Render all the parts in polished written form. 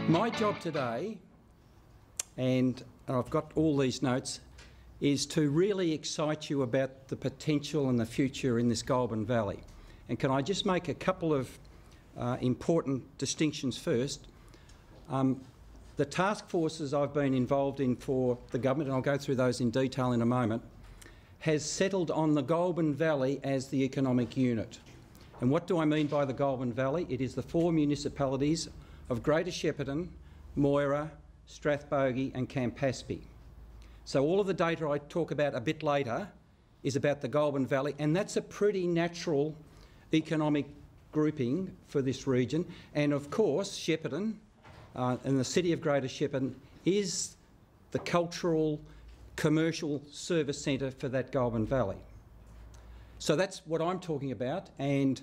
My job today, and I've got all these notes, is to really excite you about the potential and the future in this Goulburn Valley. And can I just make a couple of important distinctions first? The task forces I've been involved in for the government, and I'll go through those in detail in a moment, has settled on the Goulburn Valley as the economic unit. And what do I mean by the Goulburn Valley? It is the 4 municipalities of Greater Shepparton, Moira, Strathbogie and Campaspe. So all of the data I talk about a bit later is about the Goulburn Valley, and that's a pretty natural economic grouping for this region. And of course, Shepparton and the city of Greater Shepparton is the cultural, commercial service centre for that Goulburn Valley. So that's what I'm talking about, and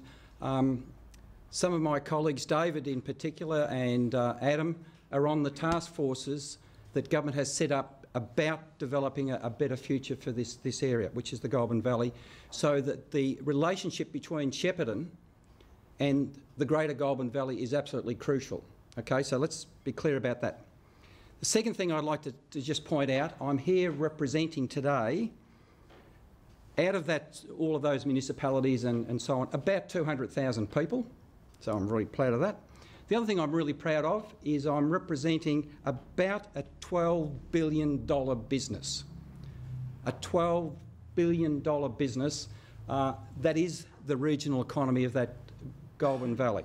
some of my colleagues, David in particular and Adam, are on the task forces that government has set up about developing a better future for this area, which is the Goulburn Valley, so that the relationship between Shepparton and the greater Goulburn Valley is absolutely crucial. Okay, so let's be clear about that. The second thing I'd like to just point out, I'm here representing today, out of that, all of those municipalities and so on, about 200,000 people. So I'm really proud of that. The other thing I'm really proud of is I'm representing about a $12 billion business. A $12 billion business that is the regional economy of that Goulburn Valley.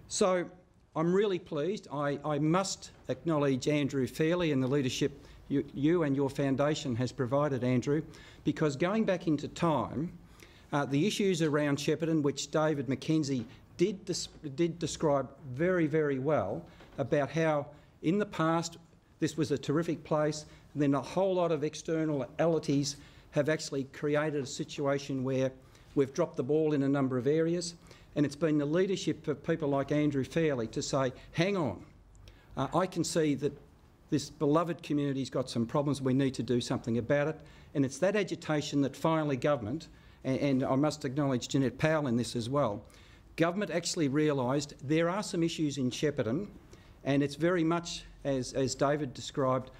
So I'm really pleased. I must acknowledge Andrew Fairley and the leadership you and your foundation has provided, Andrew, because going back into time, the issues around Shepparton, which David McKenzie did describe very, very well, about how in the past this was a terrific place, and then a whole lot of externalities have actually created a situation where we've dropped the ball in a number of areas, and it's been the leadership of people like Andrew Fairley to say, hang on, I can see that this beloved community's got some problems, we need to do something about it, and it's that agitation that finally government, and I must acknowledge Jeanette Powell in this as well, government actually realised there are some issues in Shepparton, and it's very much, as David described,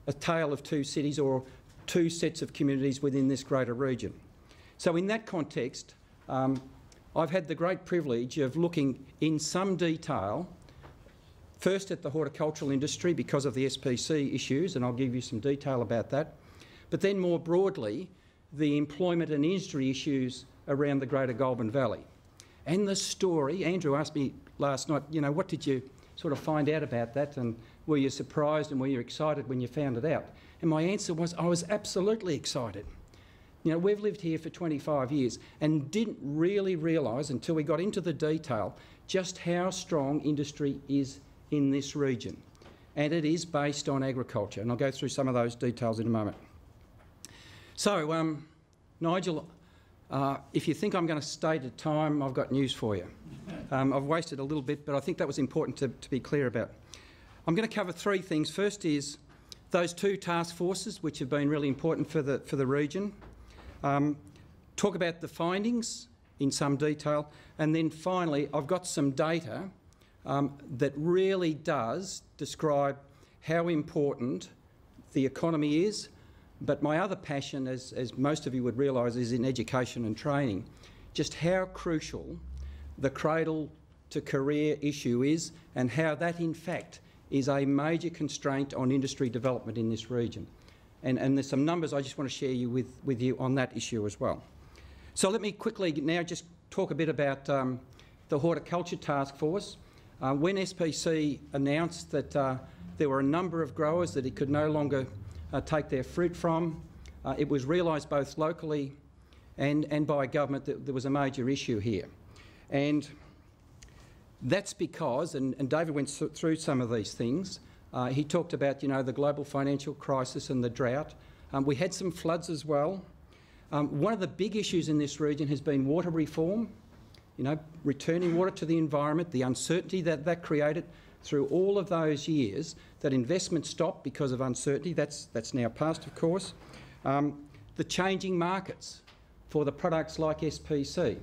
a tale of two cities or two sets of communities within this greater region. So in that context, I've had the great privilege of looking in some detail, first at the horticultural industry because of the SPC issues, and I'll give you some detail about that, but then more broadly, the employment and industry issues around the greater Goulburn Valley. And the story, Andrew asked me last night, you know, what did you sort of find out about that, and were you surprised and were you excited when you found it out? And my answer was, I was absolutely excited. You know, we've lived here for 25 years and didn't really realise until we got into the detail just how strong industry is in this region. And it is based on agriculture, and I'll go through some of those details in a moment. So, Nigel, if you think I'm going to stay to time, I've got news for you. I've wasted a little bit, but I think that was important to be clear about. I'm going to cover 3 things. First is those 2 task forces, which have been really important for the region. Talk about the findings in some detail, and then finally, I've got some data that really does describe how important the economy is. But my other passion, as most of you would realise, is in education and training. Just how crucial the cradle to career issue is, and how that in fact is a major constraint on industry development in this region. And there's some numbers I just want to share with you on that issue as well. So let me quickly now just talk a bit about the Horticulture Task Force. When SPC announced that there were a number of growers that it could no longer take their fruit from, it was realised both locally and by government that there was a major issue here. And that's because, and David went through some of these things, he talked about, you know, the global financial crisis and the drought. We had some floods as well. One of the big issues in this region has been water reform, you know, returning water to the environment, the uncertainty that created through all of those years, that investment stopped because of uncertainty. That's now past, of course. The changing markets for the products like SPC.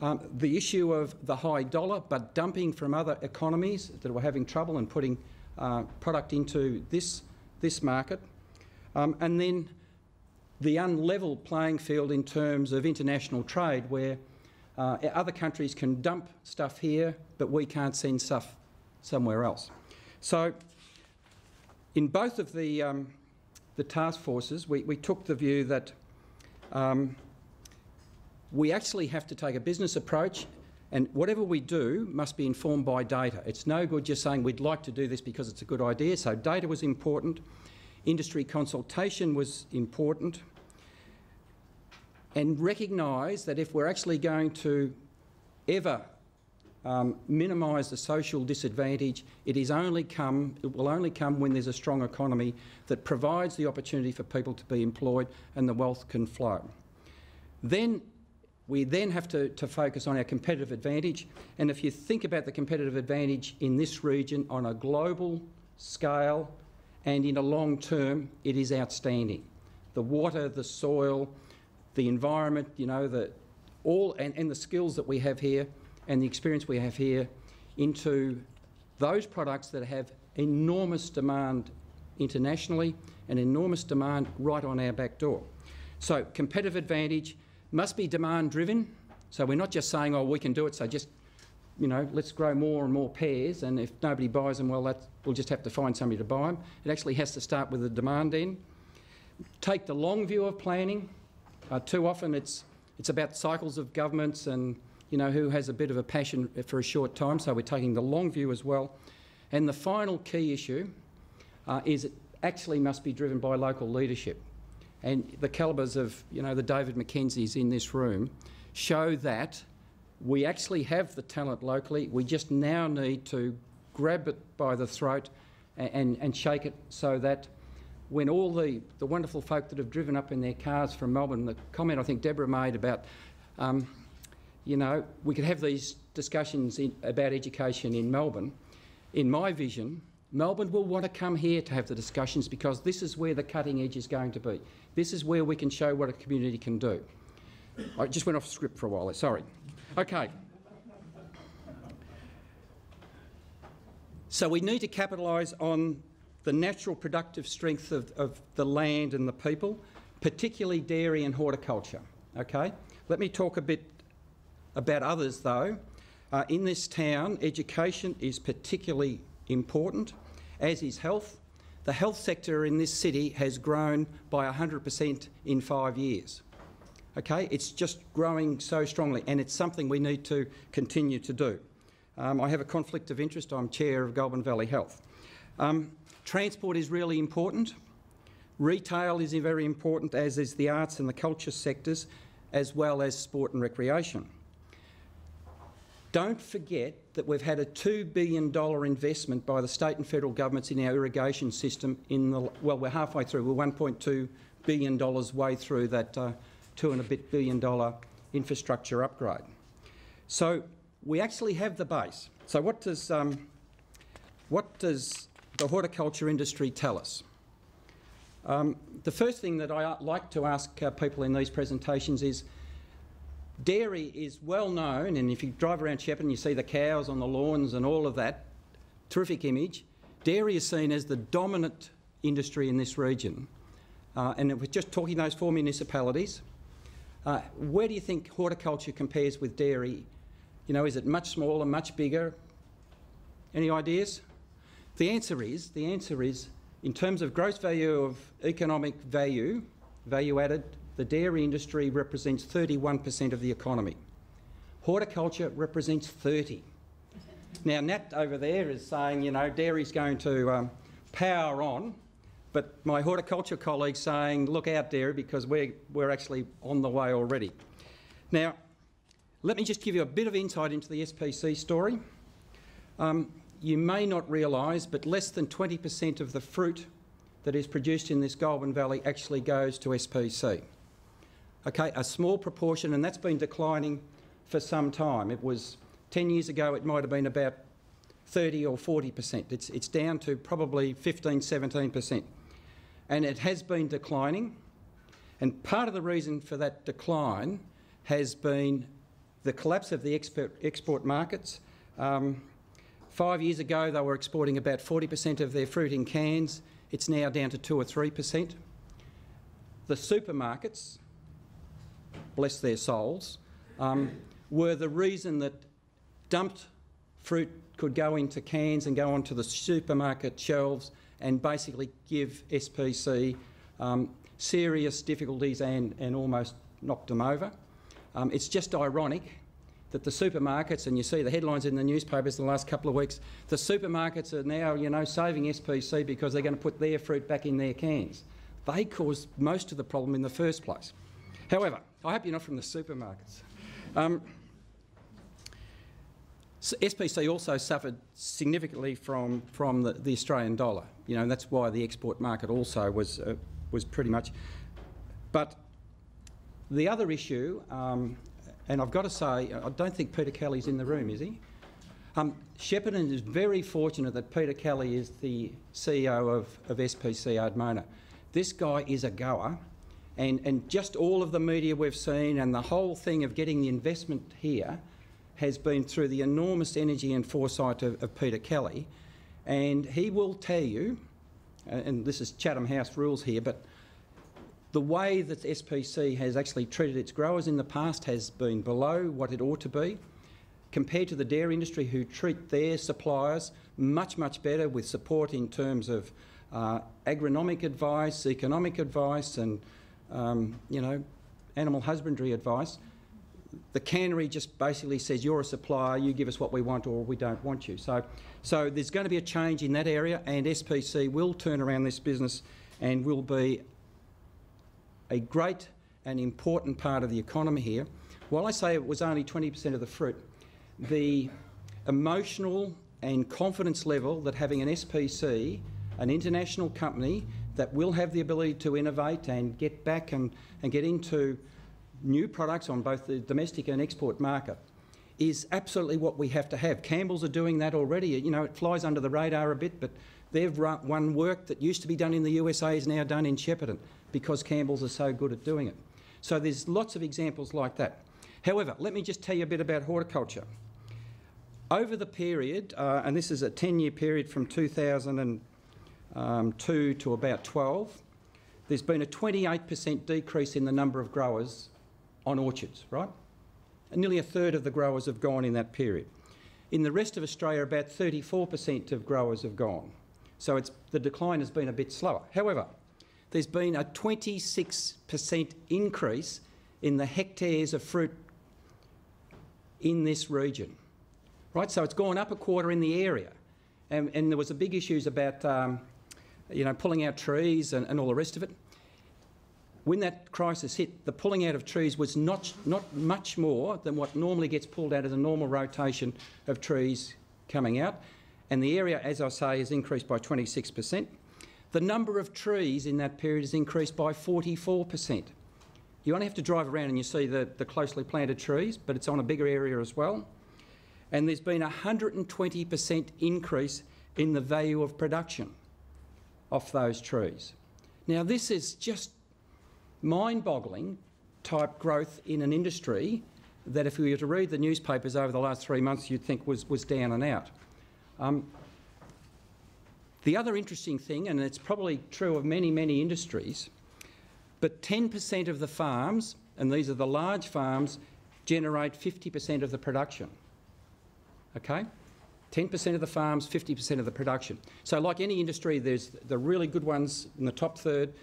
The issue of the high dollar, but dumping from other economies that were having trouble and putting product into this market. And then the unlevel playing field in terms of international trade, where other countries can dump stuff here, but we can't send stuff somewhere else. So in both of the task forces, we took the view that we actually have to take a business approach, and whatever we do must be informed by data. It's no good just saying we'd like to do this because it's a good idea. So data was important, industry consultation was important, and recognise that if we're actually going to ever minimise the social disadvantage, it will only come when there's a strong economy that provides the opportunity for people to be employed and the wealth can flow. We then have to focus on our competitive advantage, and if you think about the competitive advantage in this region on a global scale and in a long term, it is outstanding. The water, the soil, the environment, you know, and the skills that we have here and the experience we have here into those products that have enormous demand internationally and enormous demand right on our back door. So competitive advantage must be demand driven. So we're not just saying, oh, we can do it, so just, you know, let's grow more and more pears, and if nobody buys them, well, we'll just have to find somebody to buy them. It actually has to start with the demand end. Take the long view of planning. Too often it's about cycles of governments and, you know, who has a bit of a passion for a short time, so we're taking the long view as well. And the final key issue is it actually must be driven by local leadership. And the calibres of, you know, the David McKenzies in this room show that we actually have the talent locally. We just now need to grab it by the throat and shake it so that when all the wonderful folk that have driven up in their cars from Melbourne, the comment I think Deborah made about, you know, we could have these discussions about education in Melbourne. In my vision, Melbourne will want to come here to have the discussions because this is where the cutting edge is going to be. This is where we can show what a community can do. I just went off script for a while there, sorry. Okay. So we need to capitalise on the natural productive strength of the land and the people, particularly dairy and horticulture, okay? Let me talk a bit about others though. In this town, education is particularly important, as is health. The health sector in this city has grown by 100% in 5 years. Okay, it's just growing so strongly, and it's something we need to continue to do. I have a conflict of interest. I'm chair of Goulburn Valley Health. Transport is really important. Retail is very important, as is the arts and the culture sectors, as well as sport and recreation. Don't forget that we've had a $2 billion investment by the state and federal governments in our irrigation system well, we're halfway through. We're $1.2 billion way through that $2.5 billion infrastructure upgrade. So we actually have the base. So what does the horticulture industry tell us? The first thing that I like to ask people in these presentations is, dairy is well known, and if you drive around Shepparton you see the cows on the lawns and all of that, terrific image. Dairy is seen as the dominant industry in this region. And if we're just talking those 4 municipalities, where do you think horticulture compares with dairy? You know, is it much smaller, much bigger? Any ideas? The answer is, in terms of gross value of economic value added, the dairy industry represents 31% of the economy. Horticulture represents 30%. Now, Nat over there is saying, you know, dairy's going to power on, but my horticulture colleague's saying, look out, dairy, because we're actually on the way already. Now, let me just give you a bit of insight into the SPC story. You may not realise, but less than 20% of the fruit that is produced in this Goulburn Valley actually goes to SPC. Okay, a small proportion, and that's been declining for some time. It was 10 years ago, it might have been about 30 or 40%. It's down to probably 15, 17%. And it has been declining. And part of the reason for that decline has been the collapse of the export markets. 5 years ago, they were exporting about 40% of their fruit in cans. It's now down to 2 or 3%. The supermarkets, bless their souls, were the reason that dumped fruit could go into cans and go onto the supermarket shelves and basically give SPC serious difficulties and almost knocked them over. It's just ironic that the supermarkets, and you see the headlines in the newspapers the last couple of weeks, the supermarkets are now, you know, saving SPC because they're going to put their fruit back in their cans. They caused most of the problem in the first place. However, I hope you're not from the supermarkets. SPC also suffered significantly from the Australian dollar. You know, and that's why the export market also was pretty much. But the other issue, and I've got to say, I don't think Peter Kelly's in the room, is he? Shepparton is very fortunate that Peter Kelly is the CEO of SPC Ardmona. This guy is a goer, and just all of the media we've seen and the whole thing of getting the investment here has been through the enormous energy and foresight of Peter Kelly. And he will tell you, and this is Chatham House rules here, but the way that SPC has actually treated its growers in the past has been below what it ought to be, compared to the dairy industry, who treat their suppliers much, much better with support in terms of agronomic advice, economic advice and, you know, animal husbandry advice. The cannery just basically says, you're a supplier, you give us what we want or we don't want you. So there's going to be a change in that area, and SPC will turn around this business and will be a great and important part of the economy here. While I say it was only 20% of the fruit, the emotional and confidence level that having an SPC, an international company that will have the ability to innovate and get back and get into new products on both the domestic and export market, is absolutely what we have to have. Campbell's are doing that already. You know, it flies under the radar a bit, but they've won work that used to be done in the USA is now done in Shepparton because Campbell's are so good at doing it. So there's lots of examples like that. However, let me just tell you a bit about horticulture. Over the period, and this is a 10-year period from 2002 to about 12, there's been a 28% decrease in the number of growers on orchards, right? And nearly a third of the growers have gone in that period. In the rest of Australia, about 34% of growers have gone. So the decline has been a bit slower. However, there's been a 26% increase in the hectares of fruit in this region, right? So it's gone up a quarter in the area. And there was a big issues about, you know, pulling out trees and all the rest of it. When that crisis hit, the pulling out of trees was not much more than what normally gets pulled out of the normal rotation of trees coming out. And the area, as I say, has increased by 26%. The number of trees in that period has increased by 44%. You only have to drive around and you see the closely planted trees, but it's on a bigger area as well. And there's been a 120% increase in the value of production off those trees. Now, this is just mind-boggling type growth in an industry that, if we were to read the newspapers over the last 3 months, you'd think was down and out. The other interesting thing, and it's probably true of many, many industries, but 10% of the farms, and these are the large farms, generate 50% of the production. Okay? 10% of the farms, 50% of the production. So like any industry, there's the really good ones in the top third,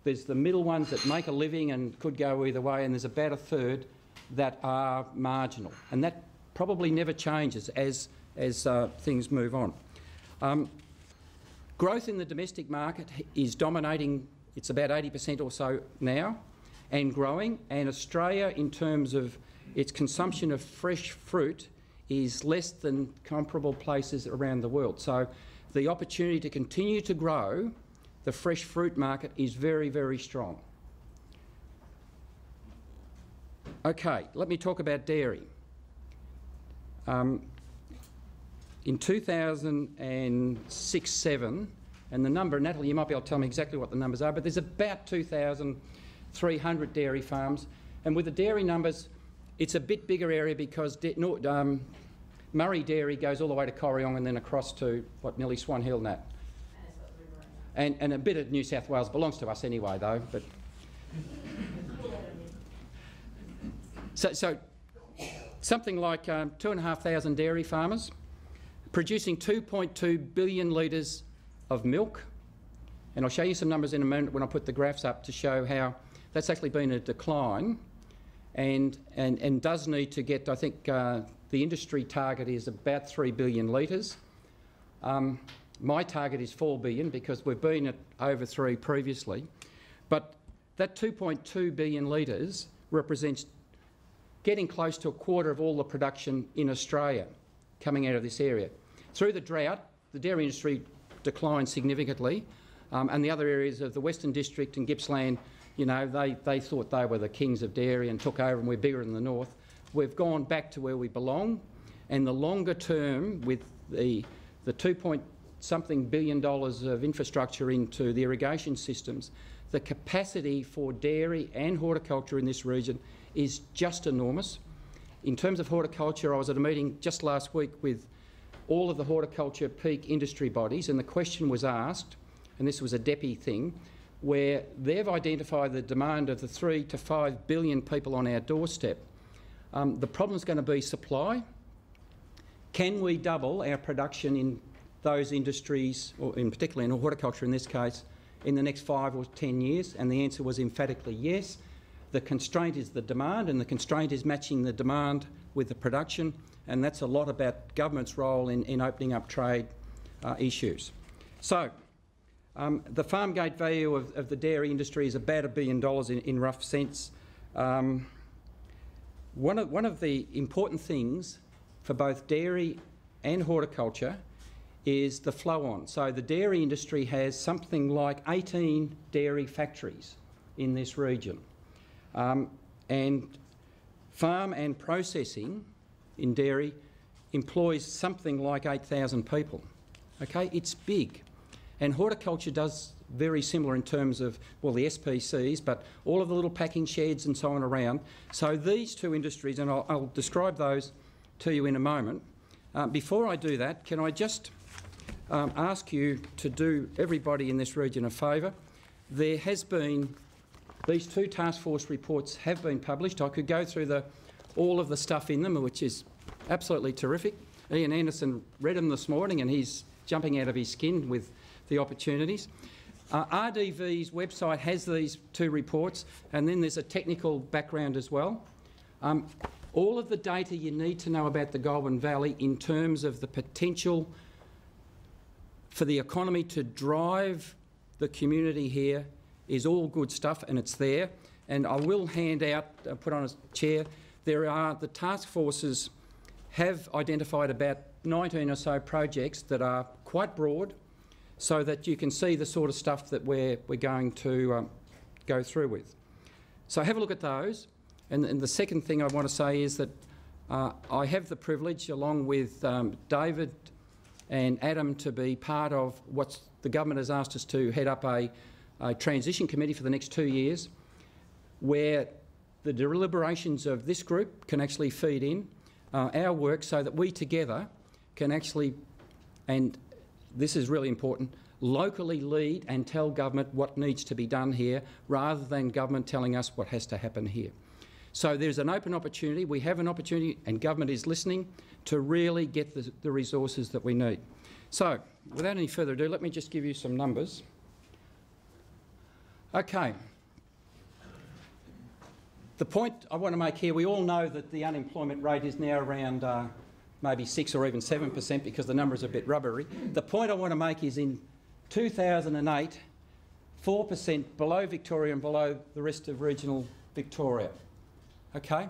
there's the middle ones that make a living and could go either way, and there's about a third that are marginal. And that probably never changes as things move on. Growth in the domestic market is dominating. It's about 80% or so now and growing. And Australia, in terms of its consumption of fresh fruit, is less than comparable places around the world. So the opportunity to continue to grow the fresh fruit market is very, very strong. Okay, let me talk about dairy. In 2006-07, and the number, Natalie, you might be able to tell me exactly what the numbers are, but there's about 2,300 dairy farms, and with the dairy numbers it's a bit bigger area because Murray Dairy goes all the way to Corryong and then across to, nearly Swan Hill and that. And a bit of New South Wales belongs to us anyway, though. But so something like 2,500 dairy farmers producing 2.2 billion litres of milk. And I'll show you some numbers in a moment when I put the graphs up to show how that's actually been a decline and does need to get, I think, the industry target is about 3 billion litres. My target is 4 billion because we've been at over 3 previously. But that 2.2 billion litres represents getting close to a quarter of all the production in Australia coming out of this area. Through the drought, the dairy industry declined significantly, and the other areas of the Western District and Gippsland, you know, they thought they were the kings of dairy and took over and we're bigger in the north. We've gone back to where we belong, and the longer term with the 2-point-something billion dollars of infrastructure into the irrigation systems, the capacity for dairy and horticulture in this region is just enormous. In terms of horticulture, I was at a meeting just last week with all of the horticulture peak industry bodies, and the question was asked, and this was a DEPI thing, where they've identified the demand of the 3 to 5 billion people on our doorstep. The problem is going to be supply. Can we double our production in those industries, or in particularly in horticulture in this case, in the next 5 or 10 years? And the answer was emphatically yes. The constraint is the demand, and the constraint is matching the demand with the production, and that's a lot about government's role in opening up trade issues. So, the farm gate value of the dairy industry is about $1 billion in rough sense. One of the important things for both dairy and horticulture is the flow on. So the dairy industry has something like 18 dairy factories in this region. And farm and processing in dairy employs something like 8,000 people. Okay, it's big. And horticulture does very similar in terms of, well, the SPCs, but all of the little packing sheds and so on around. So these two industries, and I'll describe those to you in a moment. Before I do that, can I just ask you to do everybody in this region a favour? There has been, these 2 task force reports have been published. I could go through all of the stuff in them, which is absolutely terrific. Ian Anderson read them this morning and he's jumping out of his skin with the opportunities. RDV's website has these 2 reports, and then there's a technical background as well. All of the data you need to know about the Goulburn Valley in terms of the potential for the economy to drive the community here is all good stuff, and it's there. And I will hand out, put on a chair, the task forces have identified about 19 or so projects that are quite broad, so that you can see the sort of stuff that we're going to go through with. So have a look at those. And the second thing I want to say is that I have the privilege, along with David and Adam, to be part of what the government has asked us to head up a transition committee for the next 2 years, where the deliberations of this group can actually feed in our work so that we together can actually, and this is really important, locally lead and tell government what needs to be done here rather than government telling us what has to happen here. So there's an open opportunity. We have an opportunity, and government is listening, to really get the resources that we need. So without any further ado, let me just give you some numbers. Okay. The point I want to make here, we all know that the unemployment rate is now around maybe 6 or even 7% because the number is a bit rubbery. The point I want to make is in 2008, 4% below Victoria and below the rest of regional Victoria. Okay?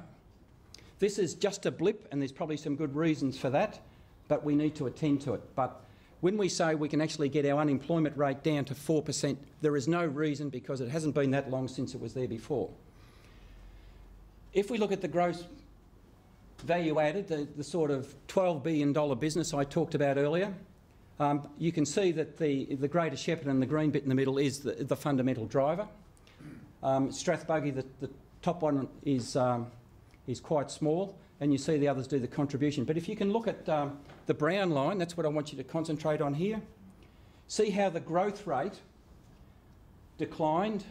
This is just a blip, and there's probably some good reasons for that, but we need to attend to it. But when we say we can actually get our unemployment rate down to 4%, there is no reason, because it hasn't been that long since it was there before. If we look at the gross value added, the sort of $12 billion business I talked about earlier, you can see that the Greater Shepparton and the green bit in the middle is the fundamental driver. Strathbogie, the top one, is is quite small, and you see the others do the contribution. But if you can look at the brown line, that's what I want you to concentrate on here. See how the growth rate declined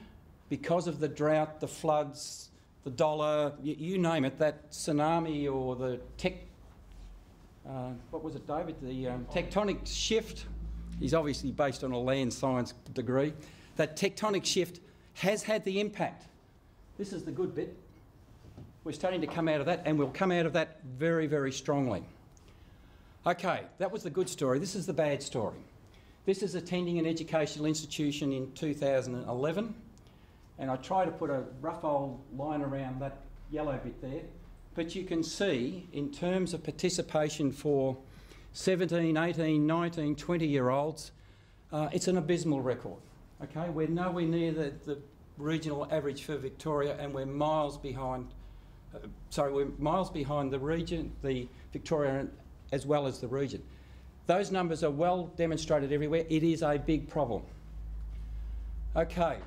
because of the drought, the floods, the dollar, you name it, that tsunami or the what was it, David? The tectonic shift is obviously based on a land science degree. That tectonic shift has had the impact. This is the good bit. We're starting to come out of that, and we'll come out of that very, very strongly. Okay, that was the good story. This is the bad story. This is attending an educational institution in 2011, and I try to put a rough old line around that yellow bit there, but you can see in terms of participation for 17, 18, 19, 20-year-olds, it's an abysmal record. Okay, we're nowhere near the regional average for Victoria, and we're miles behind. We're miles behind the region, the Victoria, as well as the region. Those numbers are well demonstrated everywhere. It is a big problem. Okay.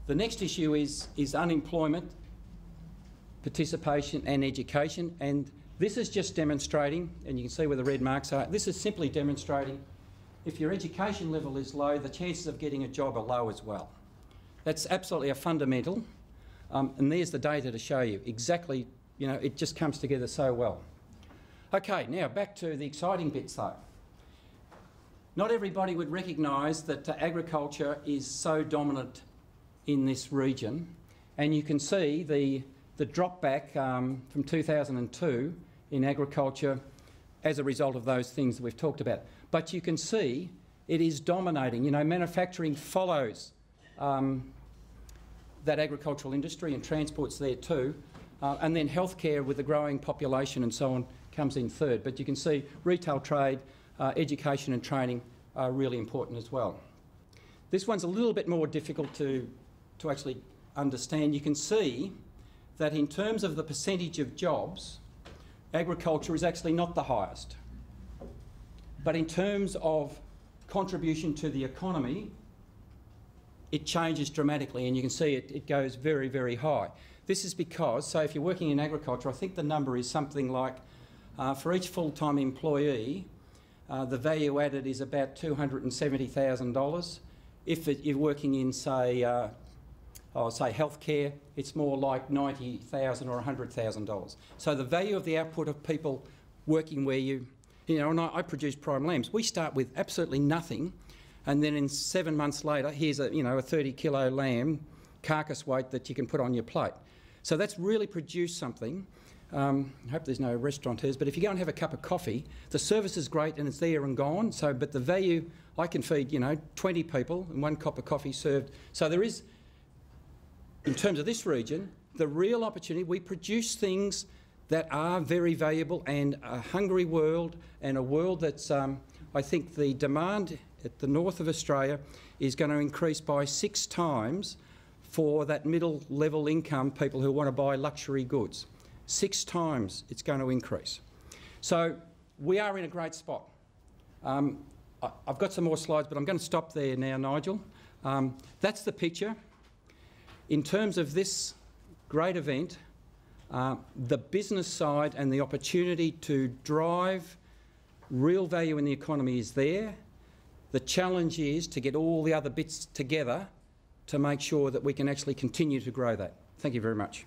The next issue is unemployment, participation and education, and this is just demonstrating, and you can see where the red marks are, this is simply demonstrating if your education level is low, the chances of getting a job are low as well. That's absolutely a fundamental, and there's the data to show you exactly, you know, it just comes together so well. Okay, now back to the exciting bits though. Not everybody would recognise that agriculture is so dominant in this region, and you can see the drop back from 2002 in agriculture as a result of those things that we've talked about. But you can see it is dominating. You know, manufacturing follows that agricultural industry, and transport's there too, and then healthcare with the growing population and so on comes in third. But you can see retail, trade, education and training are really important as well. This one's a little bit more difficult to actually understand. You can see that in terms of the percentage of jobs, agriculture is actually not the highest. But in terms of contribution to the economy, it changes dramatically, and you can see it goes very, very high. This is because, so if you're working in agriculture, I think the number is something like, for each full-time employee, the value added is about $270,000. If you're working in, say healthcare, it's more like $90,000 or $100,000. So the value of the output of people working where you know, and I produce prime lambs. We start with absolutely nothing, and then in 7 months later, here's a 30-kilo lamb carcass weight that you can put on your plate. So that's really produced something. I hope there's no restaurateurs, but if you go and have a cup of coffee, the service is great and it's there and gone. So, but the value, I can feed 20 people and 1 cup of coffee served. So there is, in terms of this region, the real opportunity. We produce things that are very valuable, and a hungry world, and a world that's, I think the demand at the north of Australia is going to increase by 6 times for that middle level income people who want to buy luxury goods. 6 times it's going to increase. So we are in a great spot. I've got some more slides, but I'm going to stop there now, Nigel. That's the picture. In terms of this great event, the business side and the opportunity to drive real value in the economy is there. The challenge is to get all the other bits together to make sure that we can actually continue to grow that. Thank you very much.